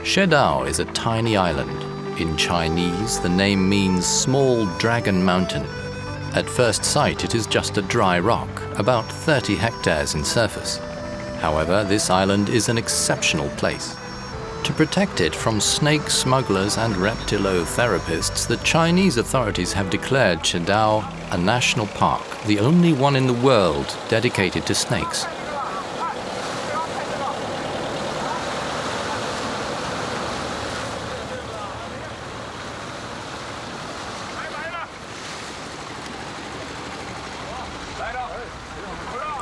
Shedao is a tiny island. In Chinese, the name means small dragon mountain. At first sight, it is just a dry rock, about 30 hectares in surface. However, this island is an exceptional place. To protect it from snake smugglers and reptilotherapists, the Chinese authorities have declared Shedao a national park, the only one in the world dedicated to snakes.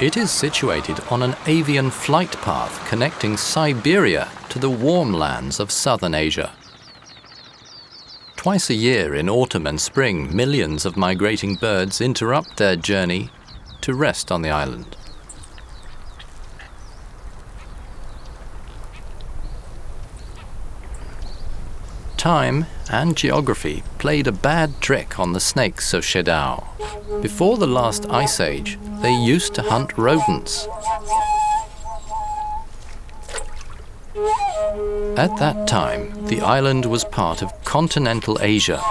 It is situated on an avian flight path connecting Siberia to the warm lands of southern Asia. Twice a year in autumn and spring, millions of migrating birds interrupt their journey to rest on the island. Time and geography played a bad trick on the snakes of Shedao. Before the last ice age, they used to hunt rodents. At that time, the island was part of continental Asia.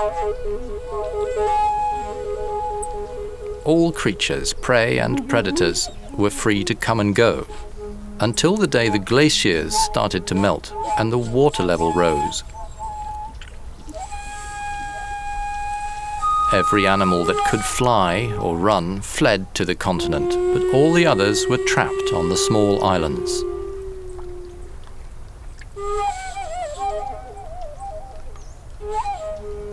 All creatures, prey and predators, were free to come and go, until the day the glaciers started to melt and the water level rose. Every animal that could fly or run fled to the continent, but all the others were trapped on the small islands.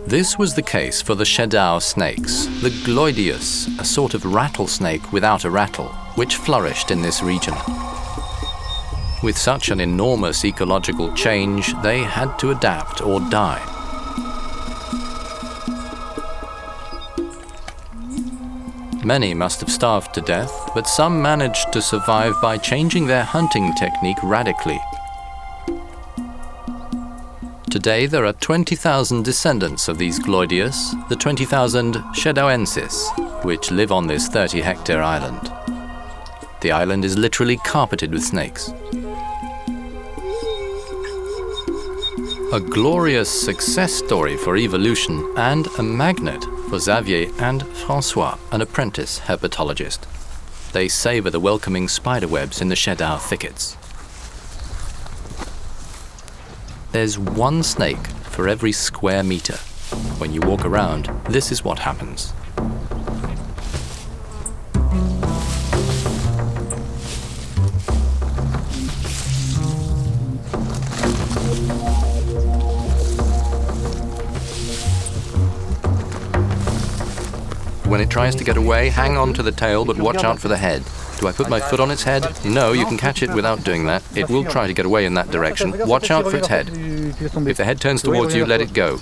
This was the case for the Shedao snakes, the Gloydius, a sort of rattlesnake without a rattle, which flourished in this region. With such an enormous ecological change, they had to adapt or die. Many must have starved to death, but some managed to survive by changing their hunting technique radically. Today there are 20,000 descendants of these Gloydius, the 20,000 Shedaoensis, which live on this 30-hectare island. The island is literally carpeted with snakes. A glorious success story for evolution and a magnet for Xavier and François, an apprentice herpetologist. They savor the welcoming spiderwebs in the Shedao thickets. There's one snake for every square meter. When you walk around, this is what happens. When it tries to get away, hang on to the tail, but watch out for the head. Do I put my foot on its head? No, you can catch it without doing that. It will try to get away in that direction. Watch out for its head. If the head turns towards you, let it go.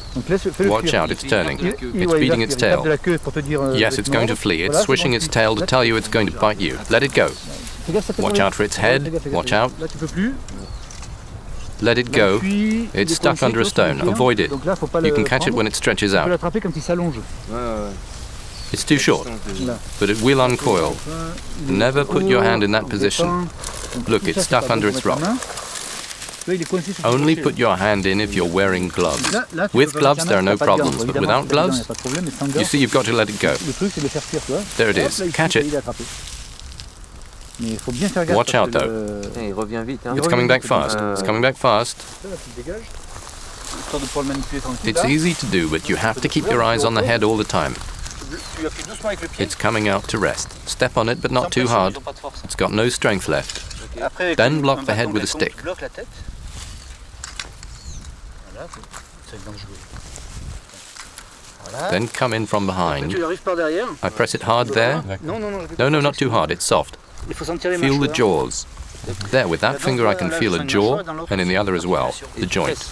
Watch out, it's turning. It's beating its tail. Yes, it's going to flee. It's swishing its tail to tell you it's going to bite you. Let it go. Watch out for its head. Watch out. Let it go. It's stuck under a stone. Avoid it. You can catch it when it stretches out. It's too short, but it will uncoil. Never put your hand in that position. Look, it's stuck under its rock. Only put your hand in if you're wearing gloves. With gloves, there are no problems, but without gloves, you see, you've got to let it go. There it is. Catch it. Watch out, though. It's coming back fast. It's coming back fast. It's easy to do, but you have to keep your eyes on the head all the time. It's coming out to rest. Step on it, but not too hard. It's got no strength left. Then block the head with a stick. Then come in from behind. I press it hard there. No, not too hard. It's soft. Feel the jaws. There, with that finger I can feel a jaw, and in the other as well, the joint.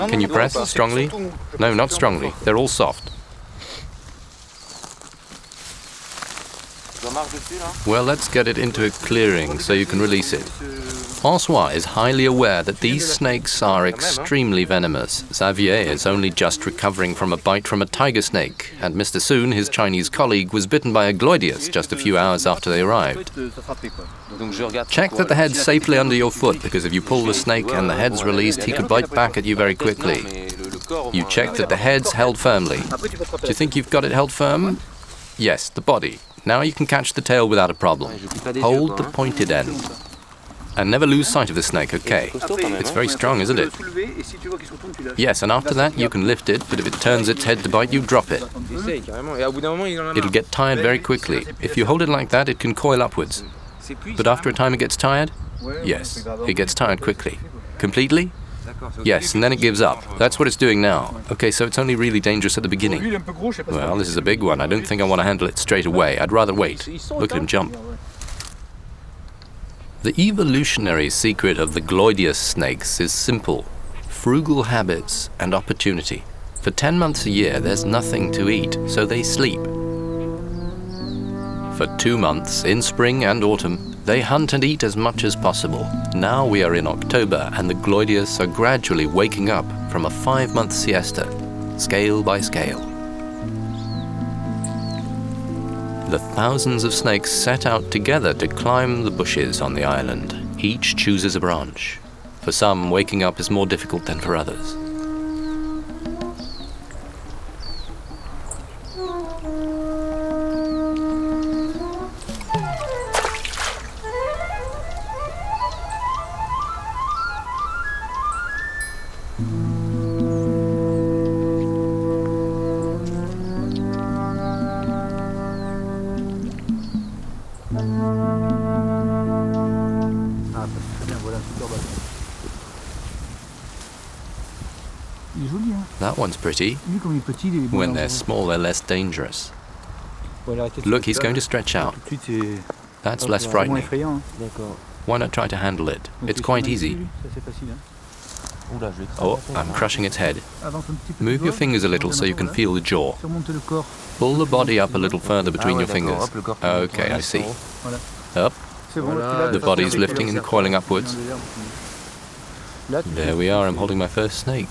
Can you press strongly? No, not strongly. They're all soft. Well, let's get it into a clearing so you can release it. François is highly aware that these snakes are extremely venomous. Xavier is only just recovering from a bite from a tiger snake, and Mr. Soon, his Chinese colleague, was bitten by a Gloydius just a few hours after they arrived. Check that the head's safely under your foot, because if you pull the snake and the head's released, he could bite back at you very quickly. You check that the head's held firmly. Do you think you've got it held firm? Yes, the body. Now you can catch the tail without a problem. Hold the pointed end. And never lose sight of the snake, okay? It's very strong, isn't it? Yes, and after that you can lift it, but if it turns its head to bite you, drop it. It'll get tired very quickly. If you hold it like that, it can coil upwards. But after a time it gets tired? Yes, it gets tired quickly. Completely? Yes, and then it gives up. That's what it's doing now. Okay, so it's only really dangerous at the beginning. Well, this is a big one. I don't think I want to handle it straight away. I'd rather wait. Look at him jump. The evolutionary secret of the Gloydius snakes is simple: frugal habits and opportunity. For 10 months a year, there's nothing to eat, so they sleep. For 2 months, in spring and autumn, they hunt and eat as much as possible. Now we are in October, and the Gloydius are gradually waking up from a 5-month siesta, scale by scale. The thousands of snakes set out together to climb the bushes on the island. Each chooses a branch. For some, waking up is more difficult than for others. That one's pretty. When they're small, they're less dangerous. Look, he's going to stretch out. That's less frightening. Why not try to handle it? It's quite easy. Oh, I'm crushing its head. Move your fingers a little so you can feel the jaw. Pull the body up a little further between your fingers. Okay, I see. Up. The body's lifting and coiling upwards. There we are, I'm holding my first snake.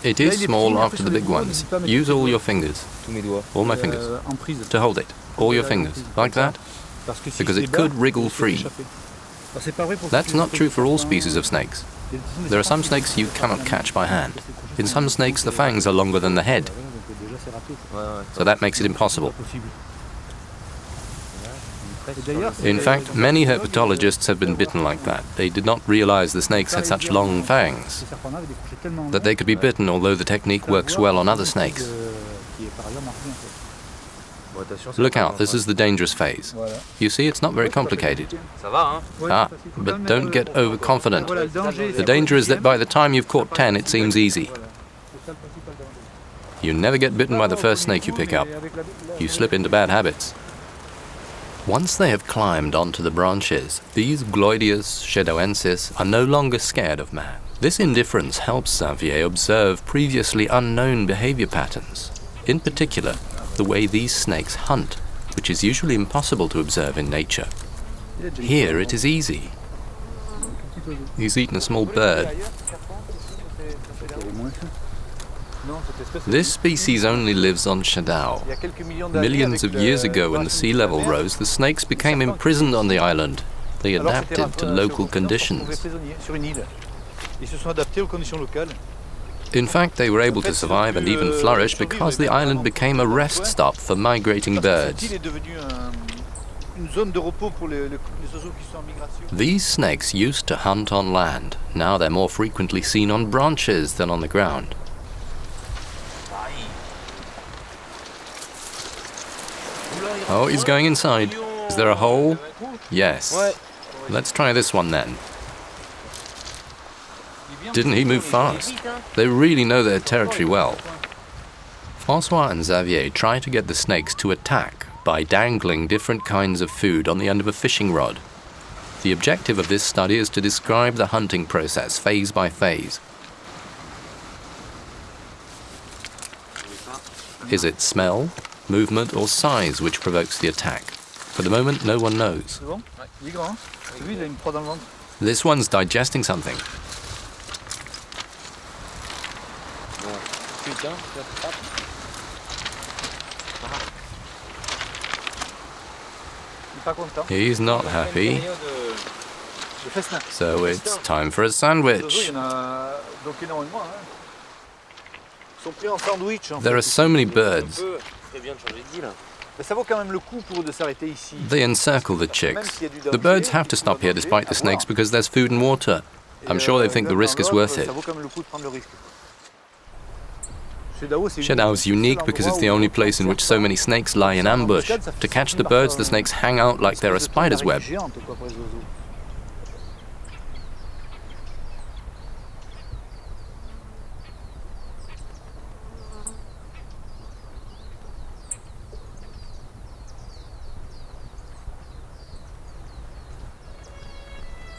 It is small after the big ones. Use all your fingers. All my fingers. To hold it. All your fingers. Like that. Because it could wriggle free. That's not true for all species of snakes. There are some snakes you cannot catch by hand. In some snakes, the fangs are longer than the head. So that makes it impossible. In fact, many herpetologists have been bitten like that. They did not realize the snakes had such long fangs, that they could be bitten, although the technique works well on other snakes. Look out, this is the dangerous phase. You see, it's not very complicated. But don't get overconfident. The danger is that by the time you've caught 10, it seems easy. You never get bitten by the first snake you pick up. You slip into bad habits. Once they have climbed onto the branches, these Gloydius shedaoensis are no longer scared of man. This indifference helps Xavier observe previously unknown behavior patterns. In particular, the way these snakes hunt, which is usually impossible to observe in nature. Here it is easy. He's eaten a small bird. This species only lives on Shedao. Millions of years ago, when the sea level rose, the snakes became imprisoned on the island. They adapted to local conditions. In fact, they were able to survive and even flourish because the island became a rest stop for migrating birds. These snakes used to hunt on land. Now they're more frequently seen on branches than on the ground. Oh, he's going inside. Is there a hole? Yes. Let's try this one then. Didn't he move fast? They really know their territory well. François and Xavier try to get the snakes to attack by dangling different kinds of food on the end of a fishing rod. The objective of this study is to describe the hunting process phase by phase. Is it smell, movement or size which provokes the attack? For the moment, no one knows. This one's digesting something. He's not happy. So it's time for a sandwich. There are so many birds. They encircle the chicks. The birds have to stop here despite the snakes because there's food and water. I'm sure they think the risk is worth it. Shedao is unique because it's the only place in which so many snakes lie in ambush. To catch the birds, the snakes hang out like they're a spider's web.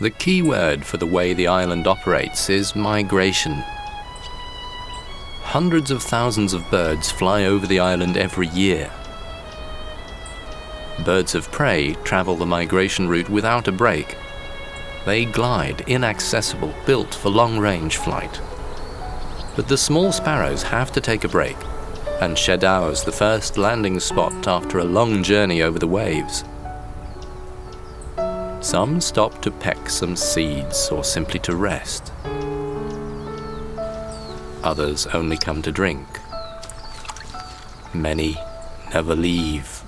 The key word for the way the island operates is migration. Hundreds of thousands of birds fly over the island every year. Birds of prey travel the migration route without a break. They glide, inaccessible, built for long-range flight. But the small sparrows have to take a break, and Shedao is the first landing spot after a long journey over the waves. Some stop to peck some seeds or simply to rest. Others only come to drink. Many never leave.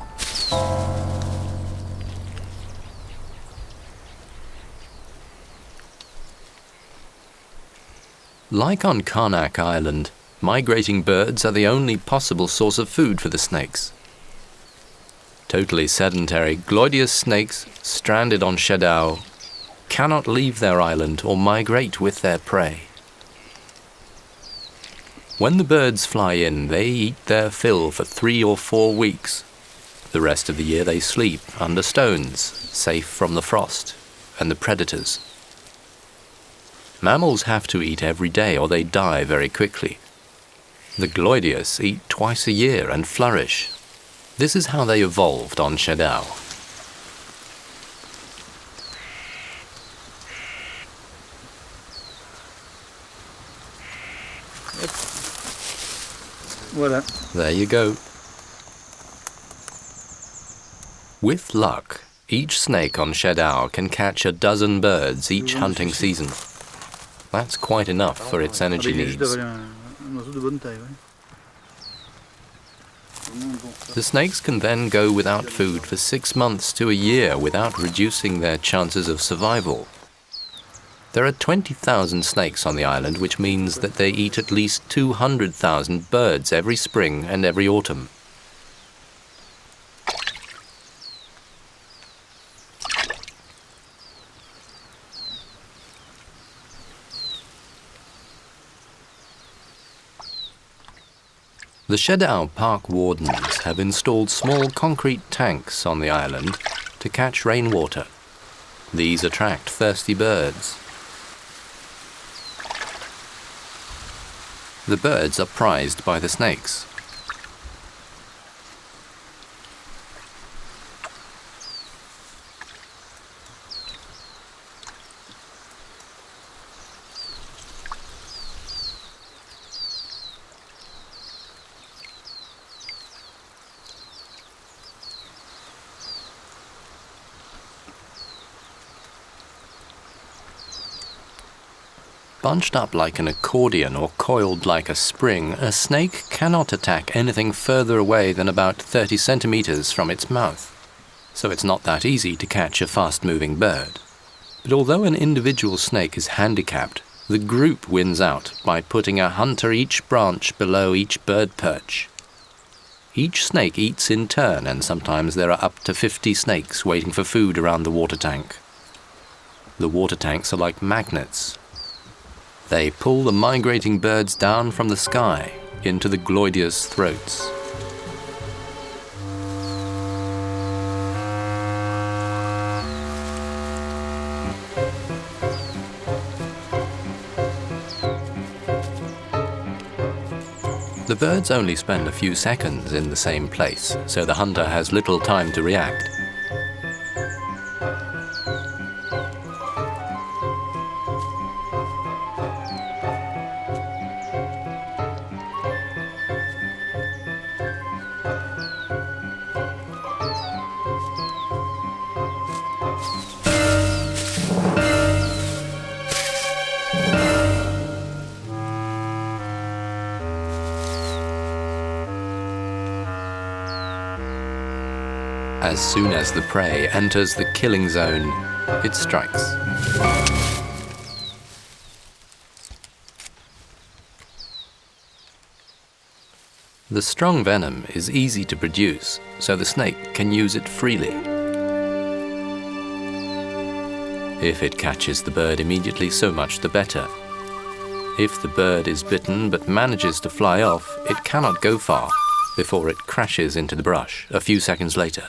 Like on Karnak Island, migrating birds are the only possible source of food for the snakes. Totally sedentary Gloydius snakes, stranded on Shedao, cannot leave their island or migrate with their prey. When the birds fly in, they eat their fill for 3 or 4 weeks. The rest of the year they sleep under stones, safe from the frost and the predators. Mammals have to eat every day or they die very quickly. The Gloydius eat twice a year and flourish. This is how they evolved on Shedao. Voilà. There you go. With luck, each snake on Shedao can catch a dozen birds each hunting season. That's quite enough for its energy needs. The snakes can then go without food for 6 months to a year without reducing their chances of survival. There are 20,000 snakes on the island, which means that they eat at least 200,000 birds every spring and every autumn. The Shedao park wardens have installed small concrete tanks on the island to catch rainwater. These attract thirsty birds. The birds are prized by the snakes. Bunched up like an accordion or coiled like a spring, a snake cannot attack anything further away than about 30 centimeters from its mouth. So it's not that easy to catch a fast-moving bird. But although an individual snake is handicapped, the group wins out by putting a hunter each branch below each bird perch. Each snake eats in turn, and sometimes there are up to 50 snakes waiting for food around the water tank. The water tanks are like magnets. They pull the migrating birds down from the sky into the Gloydius throats. The birds only spend a few seconds in the same place, so the hunter has little time to react. As soon as the prey enters the killing zone, it strikes. The strong venom is easy to produce, so the snake can use it freely. If it catches the bird immediately, so much the better. If the bird is bitten but manages to fly off, it cannot go far before it crashes into the brush a few seconds later.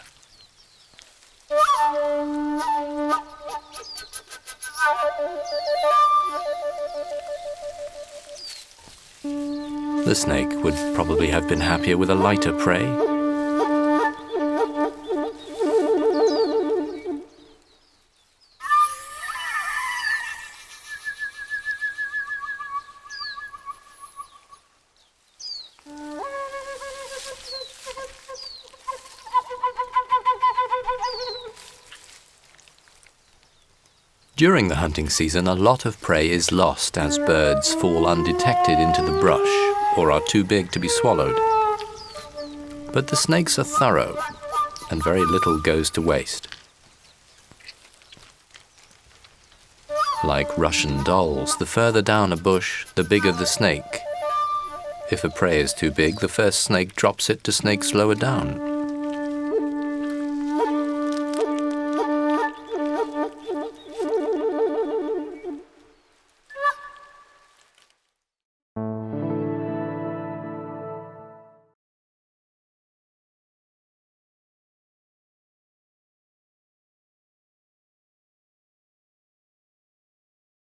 The snake would probably have been happier with a lighter prey. During the hunting season, a lot of prey is lost as birds fall undetected into the brush or are too big to be swallowed. But the snakes are thorough, and very little goes to waste. Like Russian dolls, the further down a bush, the bigger the snake. If a prey is too big, the first snake drops it to snakes lower down.